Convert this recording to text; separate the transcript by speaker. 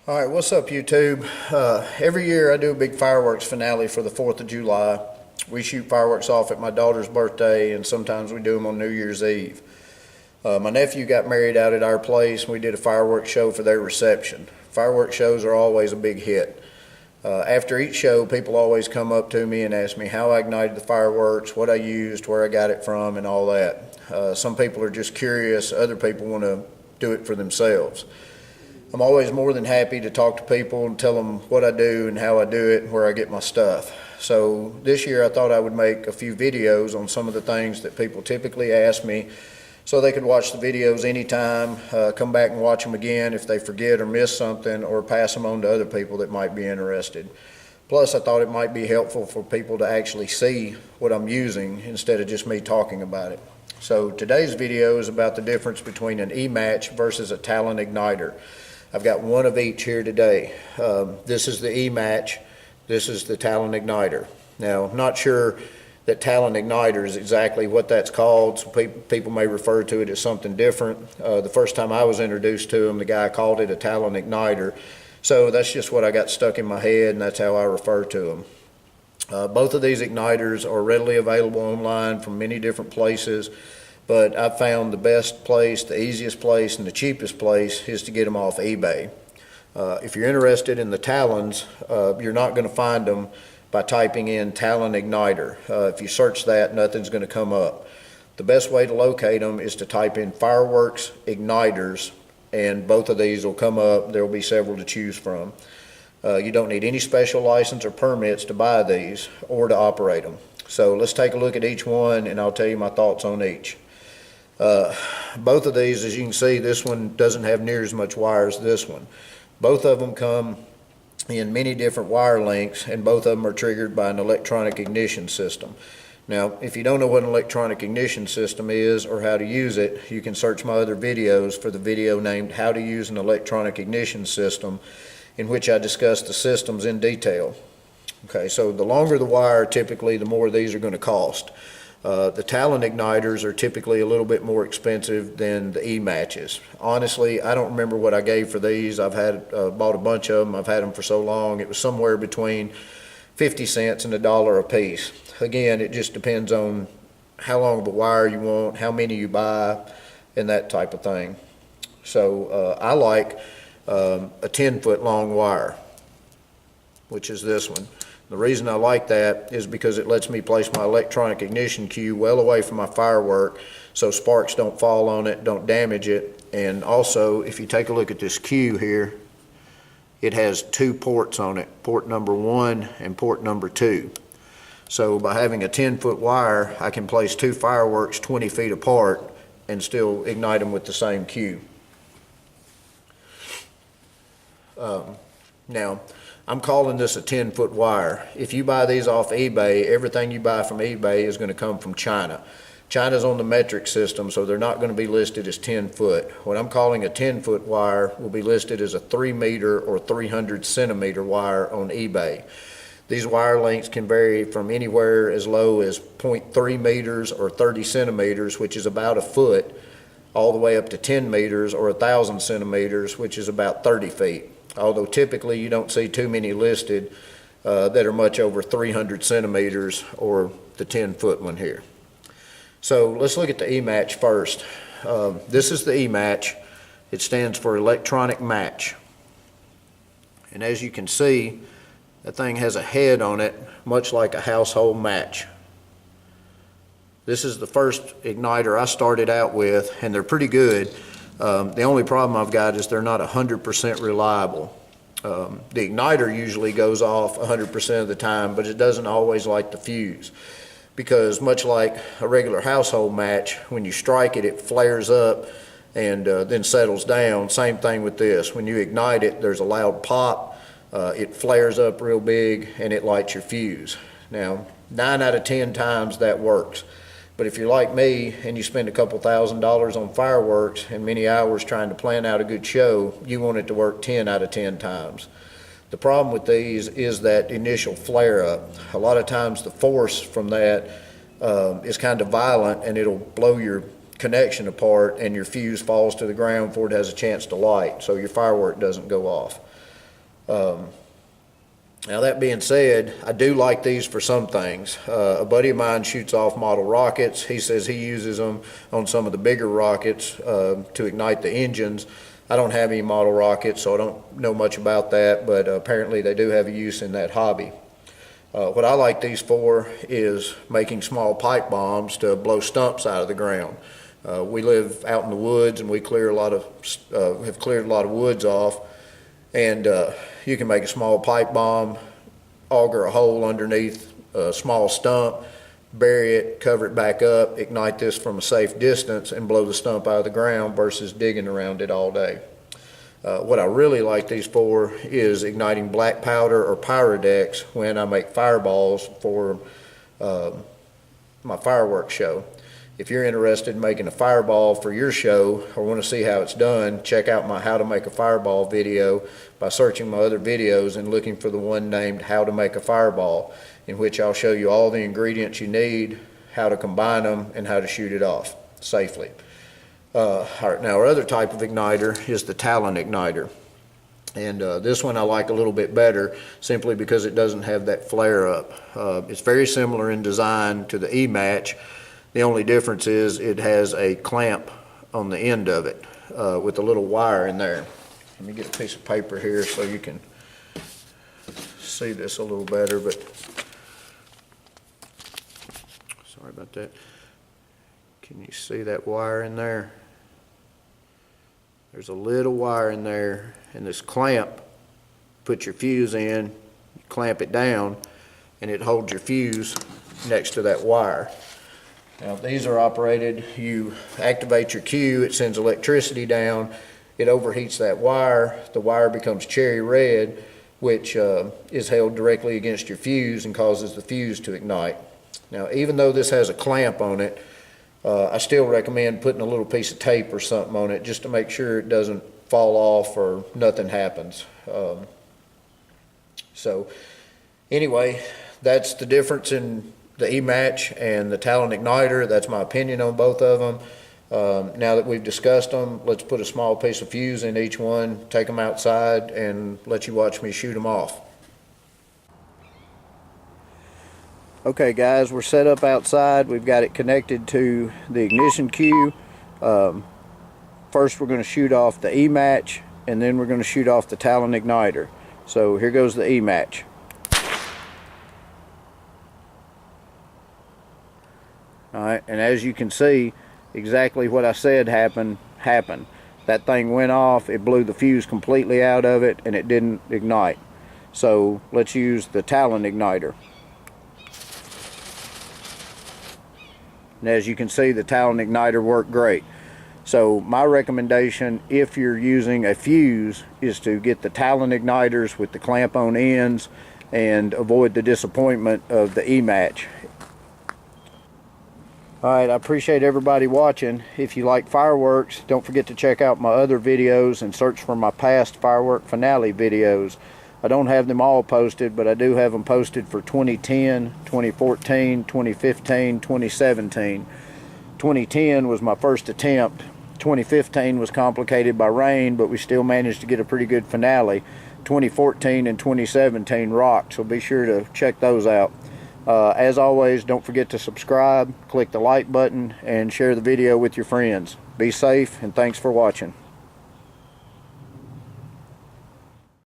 Speaker 1: All right, what's up, YouTube? Every year I do a big fireworks finale for the 4th of July. We shoot fireworks off at my daughter's birthday, and sometimes we do them on New Year's Eve. My nephew got married out at our place, and we did a fireworks show for their reception. Fireworks shows are always a big hit. After each show, people always come up to me and ask me how I ignited the fireworks, what I used, where I got it from, and all that. Some people are just curious, other people want to do it for themselves. I'm always more than happy to talk to people and tell them what I do and how I do it and where I get my stuff. So this year I thought I would make a few videos on some of the things that people typically ask me so they could watch the videos anytime, come back and watch them again if they forget or miss something, or pass them on to other people that might be interested. Plus I thought it might be helpful for people to actually see what I'm using instead of just me talking about it. So today's video is about the difference between an E-match versus a Talon igniter. I've got one of each here today. This is the E-match. This is the Talon igniter. Now, I'm not sure that Talon igniter is exactly what that's called, so people may refer to it as something different. The first time I was introduced to them, the guy called it a Talon igniter. So that's just what I got stuck in my head, and that's how I refer to them. Both of these igniters are readily available online from many different places. But I've found the best place, the easiest place, and the cheapest place is to get them off eBay. If you're interested in the Talons, you're not going to find them by typing in Talon igniter. If you search that, nothing's going to come up. The best way to locate them is to type in fireworks igniters, and both of these will come up. There will be several to choose from. You don't need any special license or permits to buy these or to operate them. So let's take a look at each one, and I'll tell you my thoughts on each. Both of these, as you can see, this one doesn't have near as much wire as this one. Both of them come in many different wire lengths, and both of them are triggered by an electronic ignition system. Now, if you don't know what an electronic ignition system is or how to use it, you can search my other videos for the video named How to Use an Electronic Ignition System, in which I discuss the systems in detail. Okay, so the longer the wire, typically the more these are going to cost. The Talon igniters are typically a little bit more expensive than the E-matches. Honestly, I don't remember what I gave for these. I've bought a bunch of them. I've had them for so long. It was somewhere between 50 cents and $1 a piece. Again, it just depends on how long of a wire you want, how many you buy, and that type of thing. So I like a 10-foot long wire, which is this one. The reason I like that is because it lets me place my electronic ignition cue well away from my firework so sparks don't fall on it, don't damage it. And also, if you take a look at this cue here, it has two ports on it, port number 1 and port number 2. So by having a 10-foot wire, I can place two fireworks 20 feet apart and still ignite them with the same cue. Now, I'm calling this a 10-foot wire. If you buy these off eBay, everything you buy from eBay is going to come from China. China's on the metric system, so they're not going to be listed as 10-foot. What I'm calling a 10-foot wire will be listed as a 3-meter or 300-centimeter wire on eBay. These wire lengths can vary from anywhere as low as 0.3 meters or 30 centimeters, which is about a foot, all the way up to 10 meters or 1,000 centimeters, which is about 30 feet. Although typically you don't see too many listed that are much over 300 centimeters or the 10-foot one here. So let's look at the E-match first. This is the E-match. It stands for electronic match. And as you can see, that thing has a head on it, much like a household match. This is the first igniter I started out with, and they're pretty good. The only problem I've got is they're not 100% reliable. The igniter usually goes off 100% of the time, but it doesn't always light the fuse. Because much like a regular household match, when you strike it, it flares up and then settles down. Same thing with this. When you ignite it, there's a loud pop. It flares up real big and it lights your fuse. Now, 9 out of 10 times that works. But if you're like me and you spend a couple $1,000s on fireworks and many hours trying to plan out a good show, you want it to work 10 out of 10 times. The problem with these is that initial flare up. A lot of times the force from that is kind of violent, and it'll blow your connection apart and your fuse falls to the ground before it has a chance to light, so your firework doesn't go off. Now that being said, I do like these for some things. A buddy of mine shoots off model rockets. He says he uses them on some of the bigger rockets to ignite the engines. I don't have any model rockets, so I don't know much about that, but apparently they do have a use in that hobby. What I like these for is making small pipe bombs to blow stumps out of the ground. We live out in the woods, and we have cleared a lot of woods off, and you can make a small pipe bomb, auger a hole underneath a small stump, bury it, cover it back up, ignite this from a safe distance, and blow the stump out of the ground versus digging around it all day. What I really like these for is igniting black powder or pyrodex when I make fireballs for my fireworks show. If you're interested in making a fireball for your show or want to see how it's done, check out my How to Make a Fireball video by searching my other videos and looking for the one named How to Make a Fireball, in which I'll show you all the ingredients you need, how to combine them, and how to shoot it off safely. All right, now our other type of igniter is the Talon igniter. And this one I like a little bit better simply because it doesn't have that flare up. It's very similar in design to the E-Match. The only difference is it has a clamp on the end of it with a little wire in there. Let me get a piece of paper here so you can see this a little better, but sorry about that. Can you see that wire in there? There's a little wire in there, and this clamp, put your fuse in, you clamp it down, and it holds your fuse next to that wire. Now these are operated, you activate your cue, it sends electricity down, it overheats that wire, the wire becomes cherry red, which is held directly against your fuse and causes the fuse to ignite. Now even though this has a clamp on it, I still recommend putting a little piece of tape or something on it just to make sure it doesn't fall off or nothing happens. So anyway, that's the difference in the E-Match and the Talon igniter. That's my opinion on both of them. Now that we've discussed them, let's put a small piece of fuse in each one, take them outside, and let you watch me shoot them off. Okay guys, we're set up outside. We've got it connected to the ignition cue. First we're going to shoot off the E-Match, and then we're going to shoot off the Talon igniter. So here goes the E-Match. Alright, and as you can see, exactly what I said happened. That thing went off, it blew the fuse completely out of it, and it didn't ignite. So let's use the Talon igniter. And as you can see, the Talon igniter worked great. So my recommendation, if you're using a fuse, is to get the Talon igniters with the clamp on ends and avoid the disappointment of the E-Match. Alright, I appreciate everybody watching. If you like fireworks, don't forget to check out my other videos and search for my past firework finale videos. I don't have them all posted, but I do have them posted for 2010, 2014, 2015, 2017. 2010 was my first attempt. 2015 was complicated by rain, but we still managed to get a pretty good finale. 2014 and 2017 rocked, so be sure to check those out. As always, don't forget to subscribe, click the like button, and share the video with your friends. Be safe, and thanks for watching.